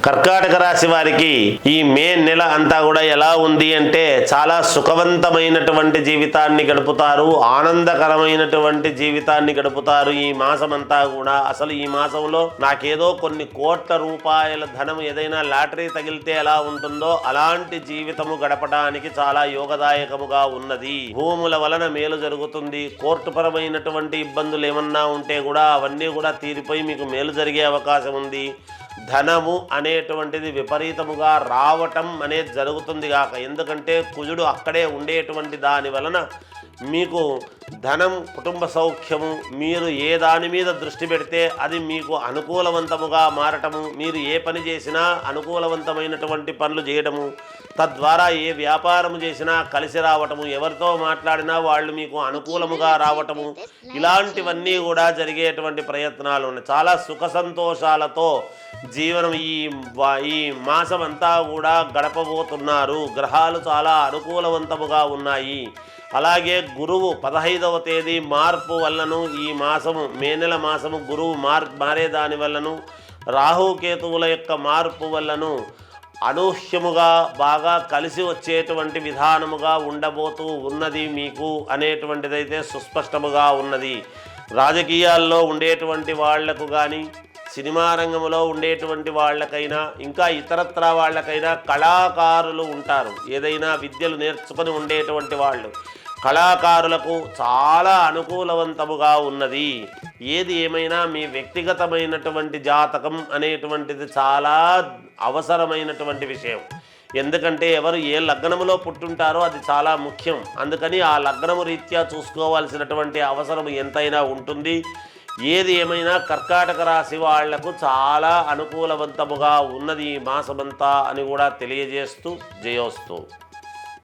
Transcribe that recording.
కర్కాటక రాశి వారికి ఈ మే నెల అంతా కూడా ఎలా ఉంది అంటే చాలా సుఖవంతమైనటువంటి జీవితాన్ని గడుపుతారు, ఆనందకరమైనటువంటి జీవితాన్ని గడుపుతారు. ఈ మాసం అంతా కూడా అసలు ఈ మాసంలో నాకేదో కొన్ని కోట్ల రూపాయల ధనం ఏదైనా లాటరీ తగిలితే ఎలా ఉంటుందో అలాంటి జీవితము గడపడానికి చాలా యోగదాయకముగా ఉన్నది. భూముల వలన మేలు జరుగుతుంది. కోర్టు పరమైనటువంటి ఇబ్బందులు ఏమన్నా ఉంటే కూడా అవన్నీ కూడా తీరిపోయి మీకు మేలు జరిగే అవకాశం ఉంది. ధనము అనేటువంటిది విపరీతముగా రావటం అనేది జరుగుతుంది గాక, ఎందుకంటే కుజుడు అక్కడే ఉండేటువంటి దాని వలన మీకు ధనం, కుటుంబ సౌఖ్యము, మీరు ఏ దాని మీద దృష్టి పెడితే అది మీకు అనుకూలవంతముగా మారటము, మీరు ఏ పని చేసినా అనుకూలవంతమైనటువంటి పనులు చేయడము, తద్వారా ఏ వ్యాపారము చేసినా కలిసి రావటము, ఎవరితో మాట్లాడినా వాళ్ళు మీకు అనుకూలముగా రావటము, ఇలాంటివన్నీ కూడా జరిగేటువంటి ప్రయత్నాలు ఉన్నాయి. చాలా సుఖ సంతోషాలతో జీవనం ఈ మాసం అంతా కూడా గడపబోతున్నారు. గ్రహాలు చాలా అనుకూలవంతముగా ఉన్నాయి. అలాగే గురువు 15వ తేదీ మార్పు వల్లను ఈ మాసము మే నెల మాసము గురువు మారే దాని వల్లను, రాహుకేతువుల యొక్క మార్పు వల్లను అనూహ్యముగా బాగా కలిసి వచ్చేటువంటి విధానముగా ఉండబోతూ ఉన్నది మీకు అనేటువంటిదైతే సుస్పష్టముగా ఉన్నది. రాజకీయాల్లో ఉండేటువంటి వాళ్లకు కానీ, సినిమా రంగంలో ఉండేటువంటి వాళ్ళకైనా, ఇంకా ఇతరత్రా వాళ్ళకైనా, కళాకారులు ఉంటారు, ఏదైనా విద్యలు నేర్చుకొని ఉండేటువంటి వాళ్ళు, కళాకారులకు చాలా అనుకూలవంతముగా ఉన్నది. ఏది ఏమైనా మీ వ్యక్తిగతమైనటువంటి జాతకం అనేటువంటిది చాలా అవసరమైనటువంటి విషయం. ఎందుకంటే ఎవరు ఏ లగ్నములో పుట్టుంటారో అది చాలా ముఖ్యం. అందుకని ఆ లగ్నము రీత్యా చూసుకోవాల్సినటువంటి అవసరం ఎంతైనా ఉంటుంది. ఏది ఏమైనా కర్కాటక రాశి వాళ్లకు చాలా అనుకూలవంతముగా ఉన్నది ఈ మాసమంతా అని కూడా తెలియజేస్తూ జయోస్తు.